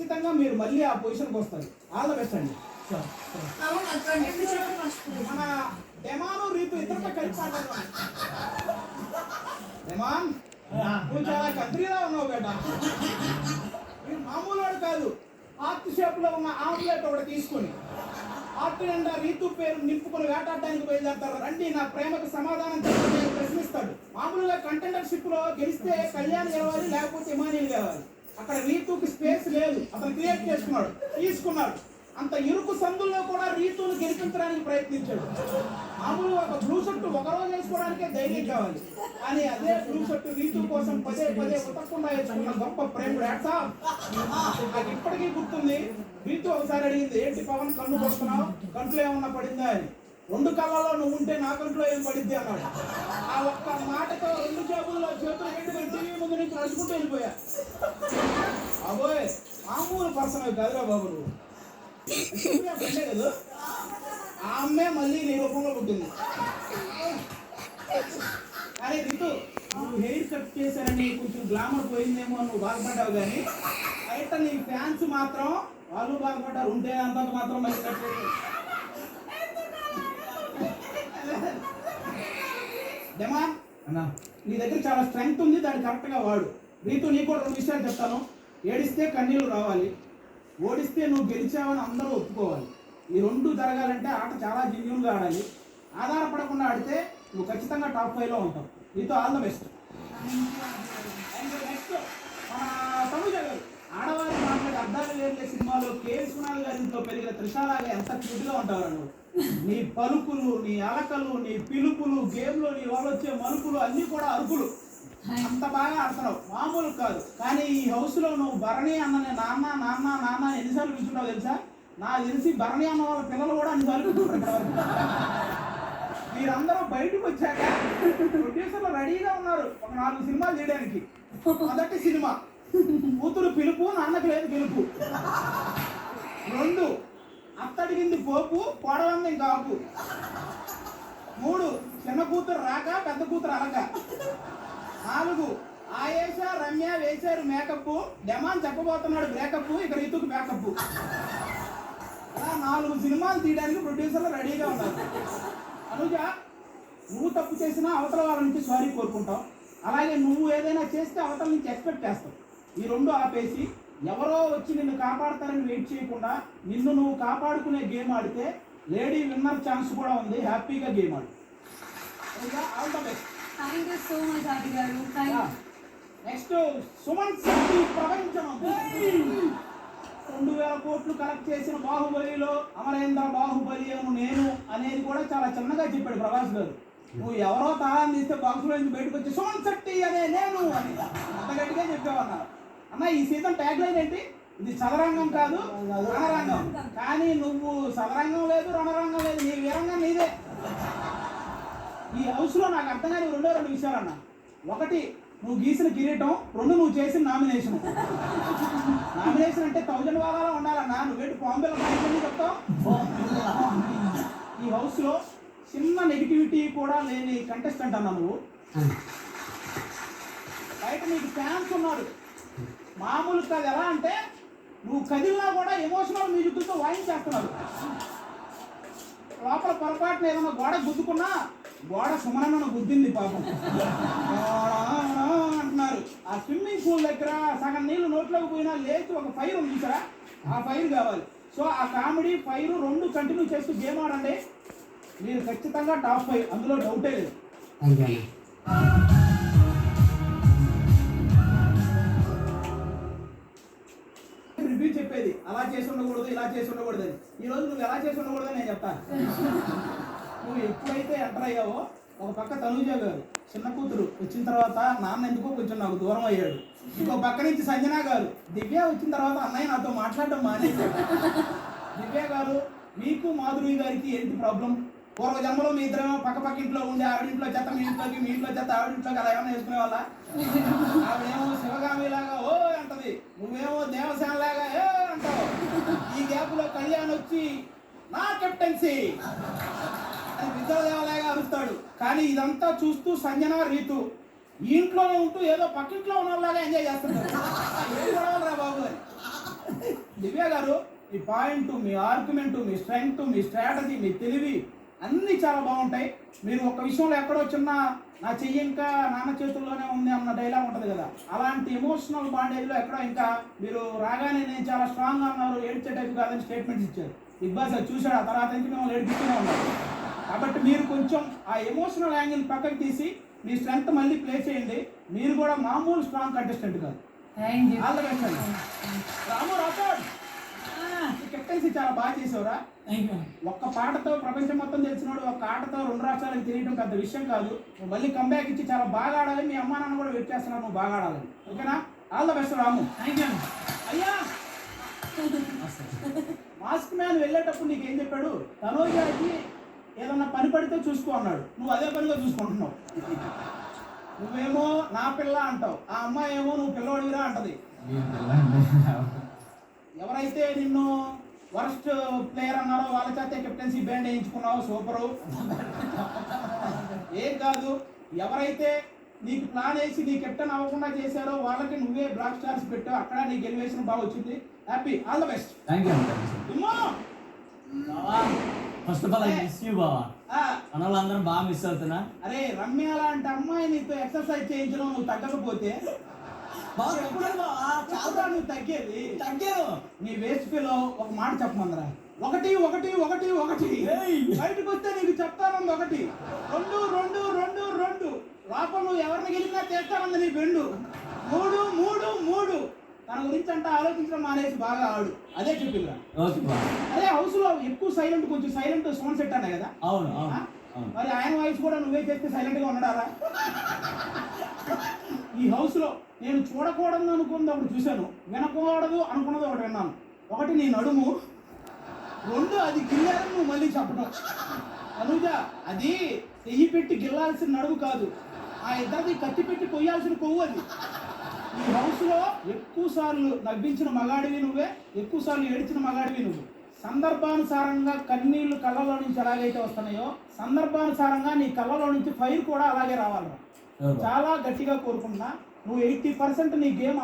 ఖచ్చితంగా మీరు మళ్ళీ ఆ పొజిషన్కి వస్తారు. ఆల్ ద బెస్ట్ అండి. మన డెమాను రీతు ఇద్దరితో కలిసి మాట్లాడదాం. డెమాన్, నువ్వు చాలా కంట్రీలో ఉన్నావు బేట. మీరు మామూలు వాడు కాదు. హార్ట్ షేప్ లో ఉన్న ఆమ్లెట్ ఒకటి తీసుకొని హార్ట్ నిండా రీతు పేరు నింపుకొని వేటాడడానికి బయలుదేరతారు. రండి, నా ప్రేమకు సమాధానం చెప్పి ప్రశ్నిస్తాడు. మామూలుగా కంటెండర్షిప్ లో గెలిస్తే కళ్యాణ్ కావాలి, లేకపోతే ఇమానియల్ కావాలి. అక్కడ రీతుకి స్పేస్ లేదు, అతను క్రియేట్ చేసుకున్నాడు, తీసుకున్నాడు. అంత ఇరుకు సందుల్లో కూడా రీతును గెలిపించడానికి ప్రయత్నించాడు. మామూలుగా ఒక బ్లూ షర్ట్ ఒకరోజు వేసుకోవడానికే ధైర్యం కావాలి, కానీ అదే బ్లూ షర్ట్ రీతు కోసం పదే పదే ఉతకకుండా వేసుకున్న గొప్ప ప్రేముడు. నాకు ఇప్పటికీ గుర్తుంది. రీతు ఒకసారి అడిగింది, ఏంటి పవన్ కన్ను పోస్తున్నావు, కంట్లో ఏమన్నా పడిందా అని. 2 కళ్ళలో నువ్వు ఉంటే నా కంట్లో ఏం పడిద్ది అన్నాడు. ఆ ఒక్క మాటతో 2 జేబుల్లో చేతులు పెట్టుకుని టీవీ ముందు నుంచి నడుచుకుంటూ వెళ్ళిపోయా. అబోయ్, మామూలు పర్సన్ కాదురా బాబు నువ్వు. కదా ఆ అమ్మే మళ్ళీ నీ రూపంలో పుట్టింది. అరే రితు, నువ్వు హెయిర్ కట్ చేశారని కొంచెం గ్లామర్ పోయిందేమో నువ్వు బాధపడ్డావు, కానీ బయట నీ ఫ్యాన్స్ మాత్రం వాళ్ళు బాధపడ్డారు. ఉంటే అంతంత మాత్రం మళ్ళీ కట్ చేశారు. డెమాన్, నీ దగ్గర చాలా స్ట్రెంగ్త్ ఉంది, దాన్ని కరెక్ట్గా వాడు. రీతు, నీకు కూడా 2 విషయాలు చెప్తాను. ఏడిస్తే కన్నీళ్ళు రావాలి, ఓడిస్తే నువ్వు గెలిచావని అందరూ ఒప్పుకోవాలి. ఈ 2 జరగాలంటే ఆట చాలా జెన్యూన్గా ఆడాలి. ఆధారపడకుండా ఆడితే నువ్వు ఖచ్చితంగా టాప్ 5లో ఉంటావు. నీతో all the best. Next Tanuja గారు. ఆడవారి మాట్లాడే అర్థాలు వేరే సినిమాలో కే విశ్వనాథ్ గారి ఇంట్లో పెరిగిన త్రిషాలాగా ఎంత క్యూట్గా ఉంటావు నువ్వు. నీ పలుకులు, నీ అలకలు, నీ పిలుపులు, గేమ్లో నీ వాళ్ళు వచ్చే మలుపులు అన్నీ కూడా అరుపులు. అంత బాగా ఆడుతున్నావు, మామూలు కాదు. కానీ ఈ హౌస్లో నువ్వు భరణి అన్నని నాన్న నాన్న నాన్న ఎన్నిసార్లు పిలుచుంటావు తెలుసా? నాకు తెలిసి భరణి అన్న వాళ్ళ పిల్లలు కూడా అన్నిసార్లు పిలుచుంటారు. మీరందరూ బయటకు వచ్చాక ప్రొడ్యూసర్లు రెడీగా ఉన్నారు ఒక 4 సినిమాలు చేయడానికి. మొదటి సినిమా కూతురు పిలుపు, నాన్నకి లేదు పిలుపు. 2 అత్తడిగింది పోపు, కోడలంది కాపు. 3 చిన్న కూతురు రాక, పెద్ద కూతురు అలక. 4 ఆయేష రమ్య వేశారు మేకప్, డెమాన్ చెప్పబోతున్నాడు బ్రేకప్, ఇక రీతుకు బ్యాకప్. అలా 4 సినిమాలు తీయడానికి ప్రొడ్యూసర్లు రెడీగా ఉన్నారు. అనుజ, నువ్వు తప్పు చేసినా అవతల వాళ్ళ నుంచి సారీ కోరుకుంటావు. అలాగే నువ్వు ఏదైనా చేస్తే అవతల నుంచి ఎక్స్పెక్ట్ చేస్తావు. ఈ 2 ఆపేసి ఎవరో వచ్చి నిన్ను కాపాడతారని వెయిట్ చేయకుండా నిన్ను నువ్వు కాపాడుకునే గేమ్ ఆడితే లేడీ విన్నర్ ఛాన్స్ కూడా ఉంది. హ్యాపీగా గేమ్ ఆడు. All the best. Thank you so much, Adi garu. Thank you. Next Suman Shetty ప్రపంచం. 2000 కోట్లు కలెక్ట్ చేసిన బాహుబలిలో అమరేంద్ర బాహుబలి అను నేను అనేది కూడా చాలా చిన్నగా చెప్పాడు ప్రభాస్ గారు. నువ్వు ఎవరో తాళం తీస్తే బాక్స్లో నుంచి బయటకు వచ్చి సుమన్ శెట్టి అనే నేను అని అంత గట్టిగా చెప్పావన్నారు. అన్న, ఈ సీజన్ ట్యాగ్ లైన్ ఏంటి? ఇది చదరంగం కాదు, రణరంగం. కానీ నువ్వు చదరంగం లేదు, రణరంగం లేదు, నీ వీరంగం నీదే. ఈ హౌస్లో నాకు అర్థం కాని 2 విషయాలు అన్న. 1 నువ్వు గీసిన కిరీటం, 2 నువ్వు చేసిన నామినేషన్. నామినేషన్ అంటే 1000 వారాలు ఉండాలన్నా. నువ్వేంటి బాంబేలో మైండ్ చెప్తావు? ఈ హౌస్లో చిన్న నెగిటివిటీ కూడా లేని కంటెస్టెంట్ అన్నా నువ్వు. బయట నీకు ఫ్యాన్స్ ఉన్నారు, మామూలు కాదు. ఎలా అంటే నువ్వు కదిలినా కూడా ఎమోషనల్ మ్యూజిక్తో వాయించేస్తున్నారు. లోపల పొరపాటున ఏదైనా గోడ గుద్దుకున్నా గోడ సుమనన్న గుద్దింది పాపం అంటున్నారు. ఆ స్విమ్మింగ్ పూల్ దగ్గర సగం నీళ్ళు నోట్లోకి పోయినా లేచి ఒక ఫైర్ ఉంది చూసారా, ఆ ఫైర్ కావాలి. సో ఆ కామెడీ ఫైర్ 2 కంటిన్యూ చేస్తూ గేమ్ ఆడండి. మీరు ఖచ్చితంగా టాప్ 5, అందులో డౌటే లేదు. రివ్యూ చెప్పేది అలా చేసి ఉండకూడదు, ఇలా చేసి ఉండకూడదు అని. ఈరోజు నువ్వు ఎలా చేసి ఉండకూడదని నేను చెప్తాను. నువ్వు ఎప్పుడైతే ఎంటర్ అయ్యావో ఒక పక్క తనుజ గారు చిన్న కూతురు వచ్చిన తర్వాత నాన్న ఎందుకో కొంచెం నాకు దూరం అయ్యాడు. ఇంకో పక్క నుంచి సంజన గారు, దివ్య వచ్చిన తర్వాత అన్నయ్య నాతో మాట్లాడడం మానేశాడు. దివ్య గారు, మీకు మాధురి గారికి ఏంటి ప్రాబ్లం? పూర్వ జన్మలో మీ ఇద్దరేమో పక్క ఇంట్లో ఉండి ఆవిడింట్లో చెత్త మీ ఇంట్లోకి, మీ ఇంట్లో చెత్త ఆవిడింట్లోకి అలా ఏమైనా వేసుకునే వాళ్ళ? ఆవిడేమో శివగామిలాగా ఓ అంటది, నువ్వేమో దేవసేనలాగా ఏ అంటావు. ఈ గ్యాప్లో కళ్యాణ్ వచ్చి నా కెప్టెన్సీ అని విద్యాదేవలాగా అరుస్తాడు. కానీ ఇదంతా చూస్తూ సంజన రీతు ఈ ఇంట్లోనే ఉంటూ ఏదో పక్కింట్లో ఉన్న వాళ్ళలాగా ఎంజాయ్ చేస్తుంటారు. ఏం గొడవలరా బాబు అని. దివ్య గారు, మీ పాయింట్, మీ ఆర్గ్యుమెంట్, మీ స్ట్రెంగ్త్, మీ స్ట్రాటజీ, మీ తెలివి అన్నీ చాలా బాగుంటాయి. మీరు ఒక విషయంలో ఎక్కడో చిన్న నా చెయ్యి ఇంకా నాన్న చేతుల్లోనే ఉంది అన్న డైలాగ్ ఉంటుంది కదా, అలాంటి ఎమోషనల్ బాండేజ్లో ఎక్కడో ఇంకా మీరు రాగానే నేను చాలా స్ట్రాంగ్ అన్నారు, ఏడ్చే టైప్ కాదని స్టేట్మెంట్స్ ఇచ్చారు. బిగ్ బాస్ అది చూశాడు, ఆ తర్వాత నుంచి మిమ్మల్ని ఏడిపిస్తూనే ఉన్నారు. కాబట్టి మీరు కొంచెం ఆ ఎమోషనల్ యాంగిల్ పక్కకి తీసి మీ స్ట్రెంగ్త్ మళ్ళీ ప్లే చేయండి. మీరు కూడా మామూలు స్ట్రాంగ్ కంటెస్టెంట్ కాదు. Thank you. All the best అండి. రాము రాథోడ్, కెప్టెన్సీ చాలా బాగా చేసావురా. ఒక్క పాటతో ప్రపంచం మొత్తం తెలిసినోడు ఒక్క ఆటతో 2 రాష్ట్రాలకు తెలియడం పెద్ద విషయం కాదు. నువ్వు మళ్ళీ కంబ్యాక్ ఇచ్చి చాలా బాగా ఆడాలి. మీ అమ్మా నాన్న కూడా వెయిట్ చేస్తున్నారు, నువ్వు బాగా ఆడాలి. ఓకేనా? ఆల్ ద బెస్ట్ రాము. అయ్యా, మాస్క్ మ్యాన్ వెళ్ళేటప్పుడు నీకు ఏం చెప్పాడు? తనోజాకి ఏదన్నా పని పడితే చూసుకో అన్నాడు. నువ్వు అదే పనిగా చూసుకుంటున్నావు. నువ్వేమో నా పిల్ల అంటావు, ఆ అమ్మాయి ఏమో నువ్వు పిల్లవాడివిరా అంటది. ఎవరైతే నిన్ను వరస్ట్ ప్లేయర్ అన్నారో వాళ్ళ చేతే కెప్టెన్సీ బ్యాండ్ వేయించుకున్నావు, సూపరు. ఏం కాదు, ఎవరైతే నీకు ప్లాన్ వేసి నీ కెప్టెన్ అవ్వకుండా చేశారో వాళ్ళకి నువ్వే బ్లాక్ స్టార్స్ పెట్టావు, అక్కడ నీకు ఎలివేషన్ బాగా వచ్చింది. Happy, all the best. First of all I miss you బావా. మన వాళ్ళందరం బాగా మిస్ అవుతున్నా. అరే రమ్య లాంటి అమ్మాయి నీతో ఎక్సర్సైజ్ చేయించడం నువ్వు తగ్గకపోతే చాలా నువ్వు తగ్గేది. తగ్గాను. నీ వేస్ట్ పిలో ఒక మాట చెప్పమందరా, 1 1 1 1 బయటకు వస్తే నీకు చెప్తానుంది 1 2 2 2 2 లోపల నువ్వు ఎవరిని గెలిచినా చేస్తానుంది నీ బెండు 3 3 3. తన గురించి అంటే ఆలోచించడం మానేసి బాగా ఆడు. అదే చెప్పిందిరా. అదే హౌస్ లో ఎక్కువ సైలెంట్, కొంచెం సైలెంట్ సౌండ్ సెట్ అన్నాయి కదా. అవును. మరి ఆయన వాయిస్ కూడా నువ్వే చేస్తే సైలెంట్ గా ఉన్నాడా? ఈ హౌస్ లో నేను చూడకూడదు అనుకున్నది ఒకటి చూశాను, వినకూడదు అనుకున్నది ఒకటి విన్నాను. 1 నీ నడుము, 2 అది గిల్లారని నువ్వు మళ్ళీ చెప్పడం. అనుజ, అది చెయ్యి పెట్టి గిల్లాల్సిన నడుము కాదు, ఆ ఇద్దరిది కత్తి పెట్టి కొయ్యాల్సిన కొవ్వు అది. ఈ హౌస్లో ఎక్కువ సార్లు నవ్వించిన మగాడివి నువ్వే, ఎక్కువ సార్లు ఏడ్చిన మగాడివి నువ్వు. సందర్భానుసారంగా కన్నీళ్లు కళ్ళలో నుంచి ఎలాగైతే వస్తున్నాయో, సందర్భానుసారంగా నీ కళ్ళలో నుంచి ఫైర్ కూడా అలాగే రావాలి. చాలా గట్టిగా కోరుకుంటున్నా. నువ్వు 80% నీ గేమ్